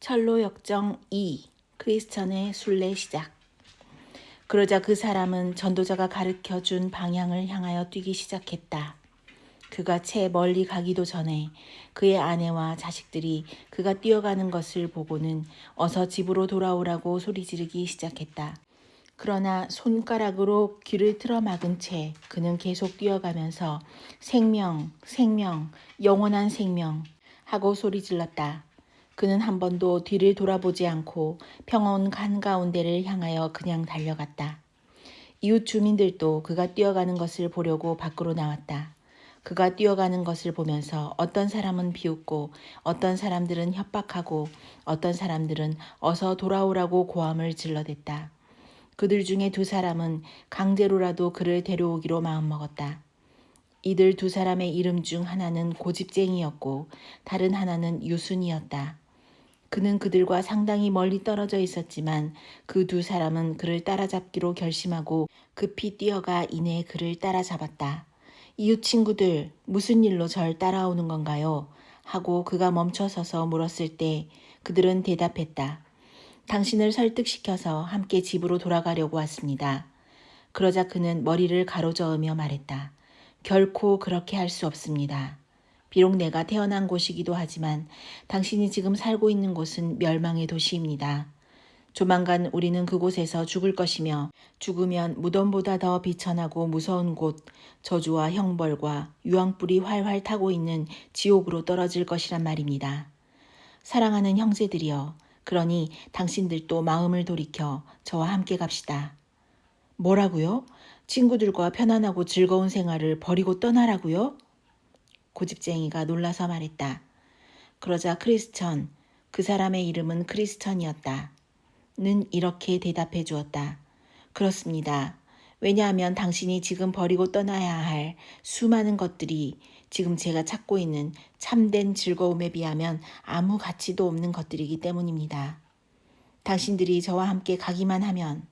철로 역정 2. 크리스천의 순례 시작. 그러자 그 사람은 전도자가 가르쳐준 방향을 향하여 뛰기 시작했다. 그가 채 멀리 가기도 전에 그의 아내와 자식들이 그가 뛰어가는 것을 보고는 어서 집으로 돌아오라고 소리 지르기 시작했다. 그러나 손가락으로 귀를 틀어막은 채 그는 계속 뛰어가면서 생명, 생명, 영원한 생명 하고 소리 질렀다. 그는 한 번도 뒤를 돌아보지 않고 평온 한가운데를 향하여 그냥 달려갔다. 이웃 주민들도 그가 뛰어가는 것을 보려고 밖으로 나왔다. 그가 뛰어가는 것을 보면서 어떤 사람은 비웃고 어떤 사람들은 협박하고 어떤 사람들은 어서 돌아오라고 고함을 질러댔다. 그들 중에 두 사람은 강제로라도 그를 데려오기로 마음먹었다. 이들 두 사람의 이름 중 하나는 고집쟁이였고 다른 하나는 유순이었다. 그는 그들과 상당히 멀리 떨어져 있었지만 그 두 사람은 그를 따라잡기로 결심하고 급히 뛰어가 이내 그를 따라잡았다. 이웃 친구들, 무슨 일로 절 따라오는 건가요? 하고 그가 멈춰서서 물었을 때 그들은 대답했다. 당신을 설득시켜서 함께 집으로 돌아가려고 왔습니다. 그러자 그는 머리를 가로저으며 말했다. 결코 그렇게 할 수 없습니다. 비록 내가 태어난 곳이기도 하지만 당신이 지금 살고 있는 곳은 멸망의 도시입니다. 조만간 우리는 그곳에서 죽을 것이며 죽으면 무덤보다 더 비천하고 무서운 곳, 저주와 형벌과 유황불이 활활 타고 있는 지옥으로 떨어질 것이란 말입니다. 사랑하는 형제들이여, 그러니 당신들도 마음을 돌이켜 저와 함께 갑시다. 뭐라고요? 친구들과 편안하고 즐거운 생활을 버리고 떠나라고요? 고집쟁이가 놀라서 말했다. 그러자 크리스천, 그 사람의 이름은 크리스천이었다. 는 이렇게 대답해 주었다. 그렇습니다. 왜냐하면 당신이 지금 버리고 떠나야 할 수많은 것들이 지금 제가 찾고 있는 참된 즐거움에 비하면 아무 가치도 없는 것들이기 때문입니다. 당신들이 저와 함께 가기만 하면,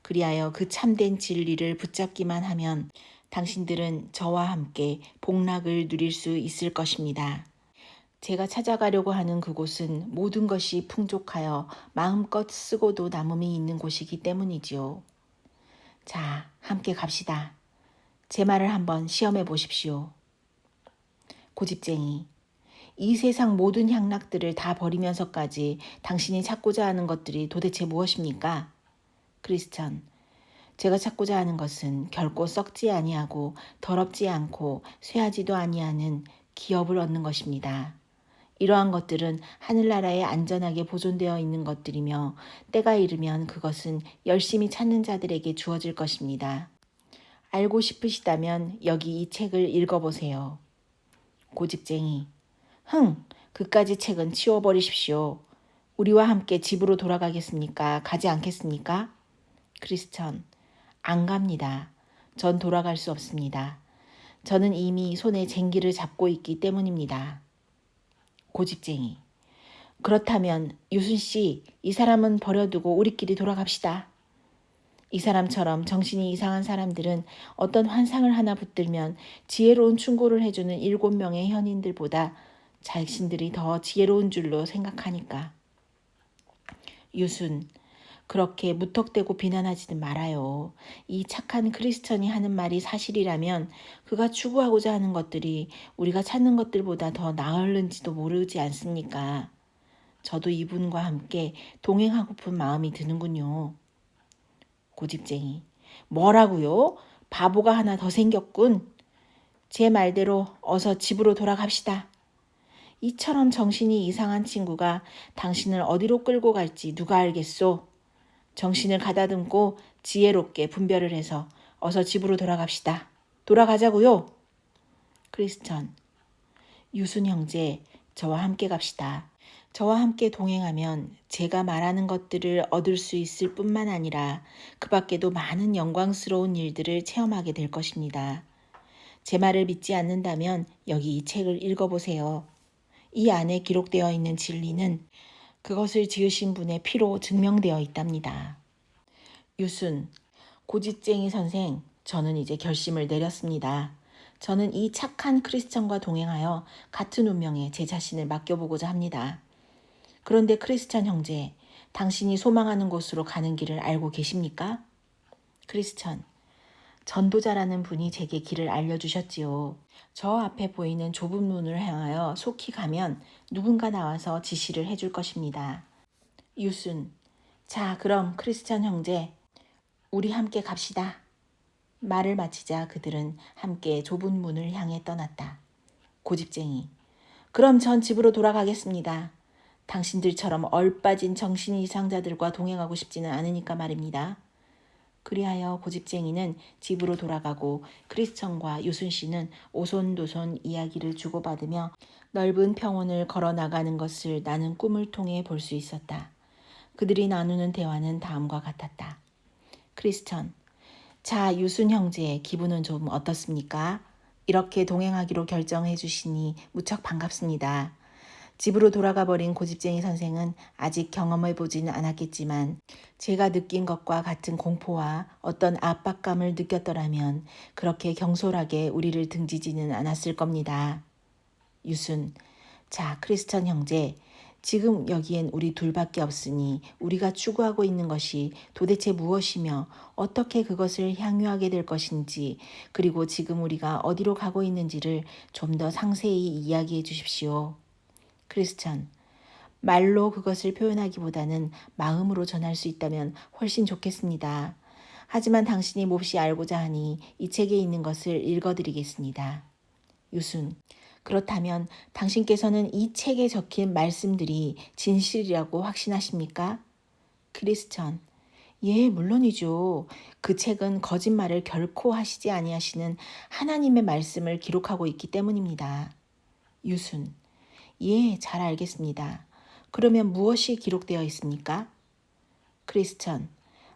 그리하여 그 참된 진리를 붙잡기만 하면 당신들은 저와 함께 복락을 누릴 수 있을 것입니다. 제가 찾아가려고 하는 그곳은 모든 것이 풍족하여 마음껏 쓰고도 남음이 있는 곳이기 때문이지요. 자, 함께 갑시다. 제 말을 한번 시험해 보십시오. 고집쟁이, 이 세상 모든 향락들을 다 버리면서까지 당신이 찾고자 하는 것들이 도대체 무엇입니까? 크리스천, 제가 찾고자 하는 것은 결코 썩지 아니하고 더럽지 않고 쇠하지도 아니하는 기업을 얻는 것입니다. 이러한 것들은 하늘나라에 안전하게 보존되어 있는 것들이며 때가 이르면 그것은 열심히 찾는 자들에게 주어질 것입니다. 알고 싶으시다면 여기 이 책을 읽어보세요. 고집쟁이, 그까지 책은 치워버리십시오. 우리와 함께 집으로 돌아가겠습니까? 가지 않겠습니까? 크리스천, 안 갑니다. 전 돌아갈 수 없습니다. 저는 이미 손에 쟁기를 잡고 있기 때문입니다. 고집쟁이, 그렇다면 유순 씨, 이 사람은 버려두고 우리끼리 돌아갑시다. 이 사람처럼 정신이 이상한 사람들은 어떤 환상을 하나 붙들면 지혜로운 충고를 해주는 7명의 현인들보다 자신들이 더 지혜로운 줄로 생각하니까. 유순, 그렇게 무턱대고 비난하지는 말아요. 이 착한 크리스천이 하는 말이 사실이라면 그가 추구하고자 하는 것들이 우리가 찾는 것들보다 더 나을는지도 모르지 않습니까? 저도 이분과 함께 동행하고픈 마음이 드는군요. 고집쟁이, 뭐라고요? 바보가 하나 더 생겼군. 제 말대로 어서 집으로 돌아갑시다. 이처럼 정신이 이상한 친구가 당신을 어디로 끌고 갈지 누가 알겠소? 정신을 가다듬고 지혜롭게 분별을 해서 어서 집으로 돌아갑시다. 돌아가자고요. 크리스천, 유순 형제, 저와 함께 갑시다. 저와 함께 동행하면 제가 말하는 것들을 얻을 수 있을 뿐만 아니라 그 밖에도 많은 영광스러운 일들을 체험하게 될 것입니다. 제 말을 믿지 않는다면 여기 이 책을 읽어보세요. 이 안에 기록되어 있는 진리는 그것을 지으신 분의 피로 증명되어 있답니다. 유순, 고집쟁이 선생, 저는 이제 결심을 내렸습니다. 저는 이 착한 크리스천과 동행하여 같은 운명에 제 자신을 맡겨보고자 합니다. 그런데 크리스천 형제, 당신이 소망하는 곳으로 가는 길을 알고 계십니까? 크리스천, 전도자라는 분이 제게 길을 알려주셨지요. 저 앞에 보이는 좁은 문을 향하여 속히 가면 누군가 나와서 지시를 해줄 것입니다. 유순, 자, 그럼 크리스천 형제, 우리 함께 갑시다. 말을 마치자 그들은 함께 좁은 문을 향해 떠났다. 고집쟁이, 그럼 전 집으로 돌아가겠습니다. 당신들처럼 얼빠진 정신 이상자들과 동행하고 싶지는 않으니까 말입니다. 그리하여 고집쟁이는 집으로 돌아가고 크리스천과 유순 씨는 오손도손 이야기를 주고받으며 넓은 평원을 걸어 나가는 것을 나는 꿈을 통해 볼 수 있었다. 그들이 나누는 대화는 다음과 같았다. 크리스천, 자, 유순 형제, 기분은 좀 어떻습니까? 이렇게 동행하기로 결정해 주시니 무척 반갑습니다. 집으로 돌아가 버린 고집쟁이 선생은 아직 경험해 보지는 않았겠지만 제가 느낀 것과 같은 공포와 어떤 압박감을 느꼈더라면 그렇게 경솔하게 우리를 등지지는 않았을 겁니다. 유순, 자, 크리스천 형제, 지금 여기엔 우리 둘밖에 없으니 우리가 추구하고 있는 것이 도대체 무엇이며 어떻게 그것을 향유하게 될 것인지, 그리고 지금 우리가 어디로 가고 있는지를 좀 더 상세히 이야기해 주십시오. 크리스천, 말로 그것을 표현하기보다는 마음으로 전할 수 있다면 훨씬 좋겠습니다. 하지만 당신이 몹시 알고자 하니 이 책에 있는 것을 읽어드리겠습니다. 유순, 그렇다면 당신께서는 이 책에 적힌 말씀들이 진실이라고 확신하십니까? 크리스천, 예, 물론이죠. 그 책은 거짓말을 결코 하시지 아니하시는 하나님의 말씀을 기록하고 있기 때문입니다. 유순, 예, 잘 알겠습니다. 그러면 무엇이 기록되어 있습니까? 크리스천,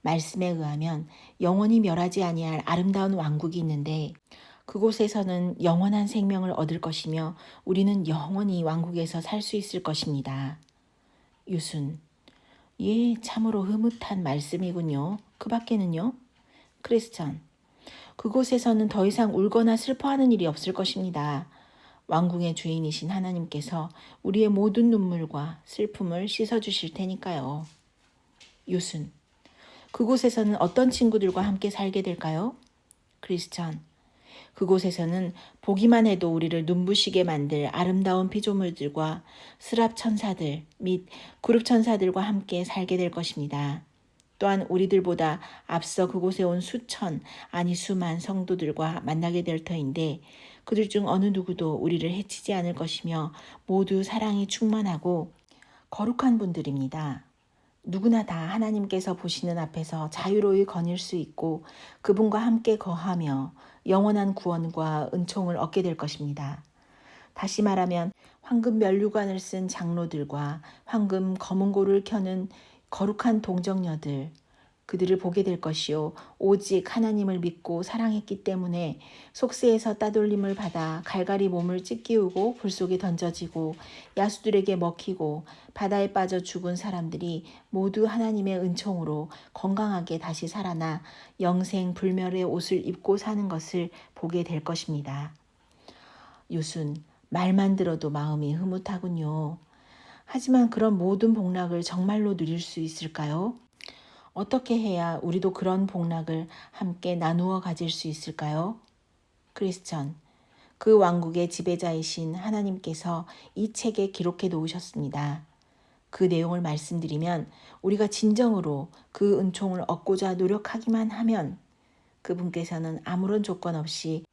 말씀에 의하면 영원히 멸하지 아니할 아름다운 왕국이 있는데 그곳에서는 영원한 생명을 얻을 것이며 우리는 영원히 왕국에서 살 수 있을 것입니다. 유순, 예, 참으로 흐뭇한 말씀이군요. 그 밖에는요? 크리스천, 그곳에서는 더 이상 울거나 슬퍼하는 일이 없을 것입니다. 왕궁의 주인이신 하나님께서 우리의 모든 눈물과 슬픔을 씻어주실 테니까요. 유순, 그곳에서는 어떤 친구들과 함께 살게 될까요? 크리스천, 그곳에서는 보기만 해도 우리를 눈부시게 만들 아름다운 피조물들과 스랍 천사들 및 그룹 천사들과 함께 살게 될 것입니다. 또한 우리들보다 앞서 그곳에 온 수천, 아니 수만 성도들과 만나게 될 터인데 그들 중 어느 누구도 우리를 해치지 않을 것이며 모두 사랑이 충만하고 거룩한 분들입니다. 누구나 다 하나님께서 보시는 앞에서 자유로이 거닐 수 있고 그분과 함께 거하며 영원한 구원과 은총을 얻게 될 것입니다. 다시 말하면 황금 면류관을 쓴 장로들과 황금 검은고를 켜는 거룩한 동정녀들, 그들을 보게 될 것이요 오직 하나님을 믿고 사랑했기 때문에 속세에서 따돌림을 받아 갈갈이 몸을 찢기우고 불 속에 던져지고 야수들에게 먹히고 바다에 빠져 죽은 사람들이 모두 하나님의 은총으로 건강하게 다시 살아나 영생 불멸의 옷을 입고 사는 것을 보게 될 것입니다. 유순, 말만 들어도 마음이 흐뭇하군요. 하지만 그런 모든 복락을 정말로 누릴 수 있을까요? 어떻게 해야 우리도 그런 복락을 함께 나누어 가질 수 있을까요? 크리스천, 그 왕국의 지배자이신 하나님께서 이 책에 기록해 놓으셨습니다. 그 내용을 말씀드리면 우리가 진정으로 그 은총을 얻고자 노력하기만 하면 그분께서는 아무런 조건 없이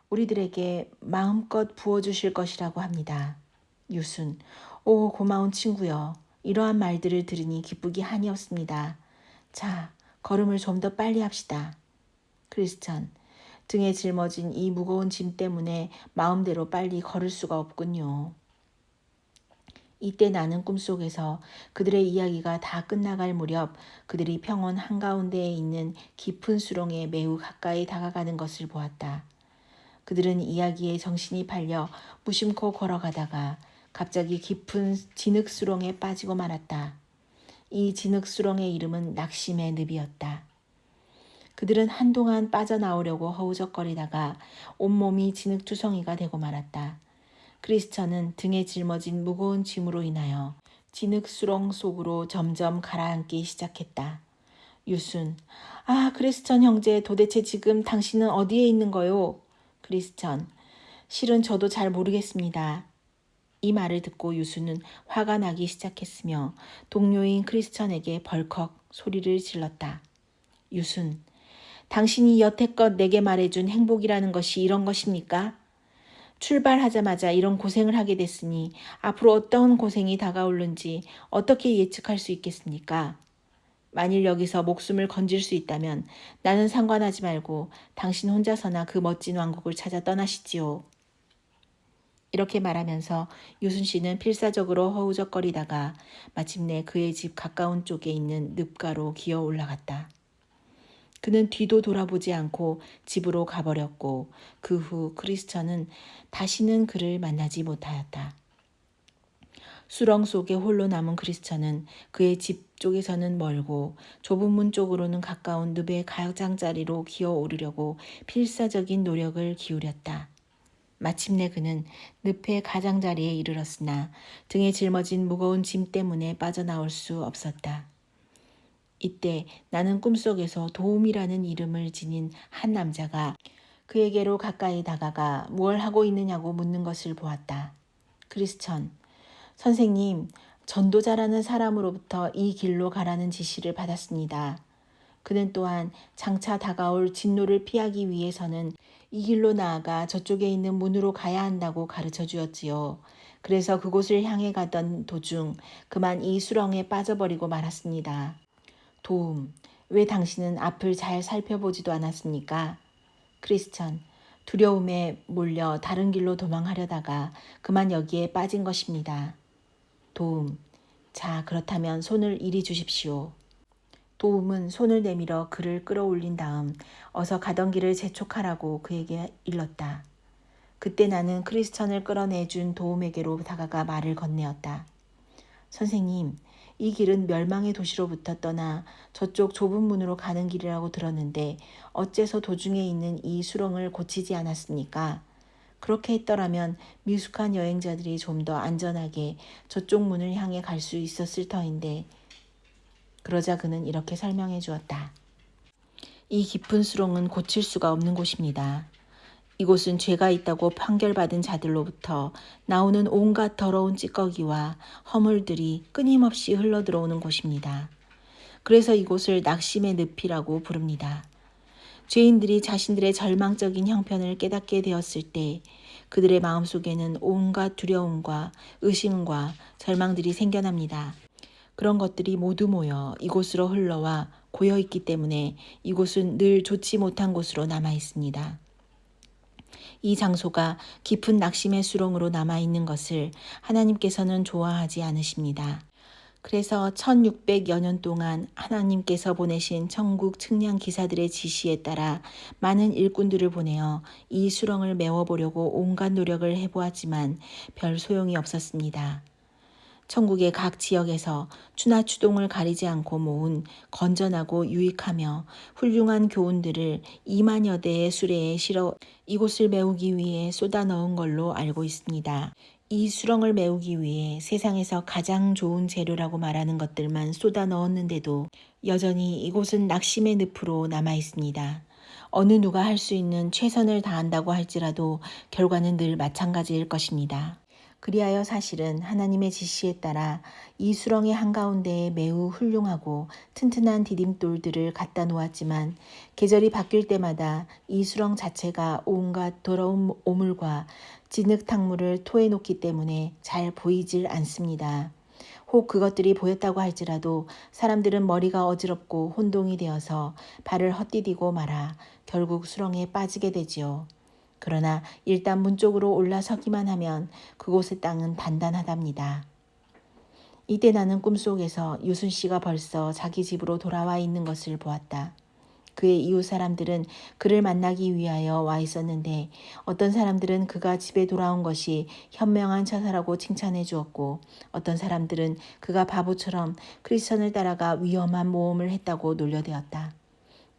우리들에게 마음껏 부어주실 것이라고 합니다. 유순, 오 고마운 친구여. 이러한 말들을 들으니 기쁘기 한이 없습니다. 자, 걸음을 좀 더 빨리 합시다. 크리스천, 등에 짊어진 이 무거운 짐 때문에 마음대로 빨리 걸을 수가 없군요. 이때 나는 꿈속에서 그들의 이야기가 다 끝나갈 무렵 그들이 평원 한가운데에 있는 깊은 수렁에 매우 가까이 다가가는 것을 보았다. 그들은 이야기에 정신이 팔려 무심코 걸어가다가 갑자기 깊은 진흙수렁에 빠지고 말았다. 이 진흙수렁의 이름은 낙심의 늪이었다. 그들은 한동안 빠져나오려고 허우적거리다가 온몸이 진흙투성이가 되고 말았다. 크리스천은 등에 짊어진 무거운 짐으로 인하여 진흙 수렁 속으로 점점 가라앉기 시작했다. 유순. 아, 크리스천 형제, 도대체 지금 당신은 어디에 있는 거요? 크리스천. 실은 저도 잘 모르겠습니다. 이 말을 듣고 유수는 화가 나기 시작했으며 동료인 크리스천에게 벌컥 소리를 질렀다. 유순. 당신이 여태껏 내게 말해준 행복이라는 것이 이런 것입니까? 출발하자마자 이런 고생을 하게 됐으니 앞으로 어떤 고생이 다가올는지 어떻게 예측할 수 있겠습니까? 만일 여기서 목숨을 건질 수 있다면 나는 상관하지 말고 당신 혼자서나 그 멋진 왕국을 찾아 떠나시지요. 이렇게 말하면서 유순 씨는 필사적으로 허우적거리다가 마침내 그의 집 가까운 쪽에 있는 늪가로 기어 올라갔다. 그는 뒤도 돌아보지 않고 집으로 가버렸고 그 후 크리스천은 다시는 그를 만나지 못하였다. 수렁 속에 홀로 남은 크리스천은 그의 집 쪽에서는 멀고 좁은 문 쪽으로는 가까운 늪의 가장자리로 기어오르려고 필사적인 노력을 기울였다. 마침내 그는 늪의 가장자리에 이르렀으나 등에 짊어진 무거운 짐 때문에 빠져나올 수 없었다. 이때 나는 꿈속에서 도움이라는 이름을 지닌 한 남자가 그에게로 가까이 다가가 무얼 하고 있느냐고 묻는 것을 보았다. 크리스천. 선생님, 전도자라는 사람으로부터 이 길로 가라는 지시를 받았습니다. 그는 또한 장차 다가올 진노를 피하기 위해서는 이 길로 나아가 저쪽에 있는 문으로 가야 한다고 가르쳐 주었지요. 그래서 그곳을 향해 가던 도중 그만 이 수렁에 빠져버리고 말았습니다. 도움. 왜 당신은 앞을 잘 살펴보지도 않았습니까? 크리스천. 두려움에 몰려 다른 길로 도망하려다가 그만 여기에 빠진 것입니다. 도움. 자, 그렇다면 손을 이리 주십시오. 도움은 손을 내밀어 그를 끌어올린 다음 어서 가던 길을 재촉하라고 그에게 일렀다. 그때 나는 크리스천을 끌어내준 도움에게로 다가가 말을 건네었다. 선생님, 이 길은 멸망의 도시로부터 떠나 저쪽 좁은 문으로 가는 길이라고 들었는데 어째서 도중에 있는 이 수렁을 고치지 않았습니까? 그렇게 했더라면 미숙한 여행자들이 좀 더 안전하게 저쪽 문을 향해 갈 수 있었을 터인데. 그러자 그는 이렇게 설명해 주었다. 이 깊은 수렁은 고칠 수가 없는 곳입니다. 이곳은 죄가 있다고 판결받은 자들로부터 나오는 온갖 더러운 찌꺼기와 허물들이 끊임없이 흘러들어오는 곳입니다. 그래서 이곳을 낙심의 늪이라고 부릅니다. 죄인들이 자신들의 절망적인 형편을 깨닫게 되었을 때 그들의 마음속에는 온갖 두려움과 의심과 절망들이 생겨납니다. 그런 것들이 모두 모여 이곳으로 흘러와 고여있기 때문에 이곳은 늘 좋지 못한 곳으로 남아 있습니다. 이 장소가 깊은 낙심의 수렁으로 남아있는 것을 하나님께서는 좋아하지 않으십니다. 그래서 1600여 년 동안 하나님께서 보내신 천국 측량 기사들의 지시에 따라 많은 일꾼들을 보내어 이 수렁을 메워보려고 온갖 노력을 해보았지만 별 소용이 없었습니다. 천국의 각 지역에서 추나추동을 가리지 않고 모은 건전하고 유익하며 훌륭한 교훈들을 2만여 대의 수레에 실어 이곳을 메우기 위해 쏟아 넣은 걸로 알고 있습니다. 이 수렁을 메우기 위해 세상에서 가장 좋은 재료라고 말하는 것들만 쏟아 넣었는데도 여전히 이곳은 낙심의 늪으로 남아 있습니다. 어느 누가 할 수 있는 최선을 다한다고 할지라도 결과는 늘 마찬가지일 것입니다. 그리하여 사실은 하나님의 지시에 따라 이 수렁의 한가운데에 매우 훌륭하고 튼튼한 디딤돌들을 갖다 놓았지만 계절이 바뀔 때마다 이 수렁 자체가 온갖 더러운 오물과 진흙탕물을 토해놓기 때문에 잘 보이질 않습니다. 혹 그것들이 보였다고 할지라도 사람들은 머리가 어지럽고 혼동이 되어서 발을 헛디디고 말아 결국 수렁에 빠지게 되지요. 그러나 일단 문 쪽으로 올라서기만 하면 그곳의 땅은 단단하답니다. 이때 나는 꿈속에서 유순 씨가 벌써 자기 집으로 돌아와 있는 것을 보았다. 그의 이웃 사람들은 그를 만나기 위하여 와 있었는데 어떤 사람들은 그가 집에 돌아온 것이 현명한 처사라고 칭찬해 주었고 어떤 사람들은 그가 바보처럼 크리스천을 따라가 위험한 모험을 했다고 놀려대었다.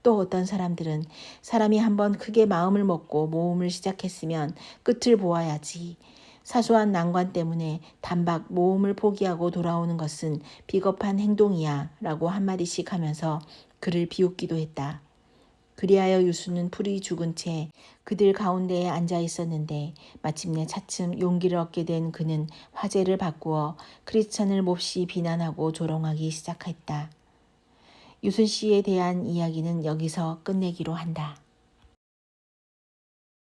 또 어떤 사람들은 사람이 한번 크게 마음을 먹고 모험을 시작했으면 끝을 보아야지. 사소한 난관 때문에 단박 모험을 포기하고 돌아오는 것은 비겁한 행동이야 라고 한마디씩 하면서 그를 비웃기도 했다. 그리하여 유수는 풀이 죽은 채 그들 가운데에 앉아 있었는데 마침내 차츰 용기를 얻게 된 그는 화제를 바꾸어 크리스천을 몹시 비난하고 조롱하기 시작했다. 유순 씨에 대한 이야기는 여기서 끝내기로 한다.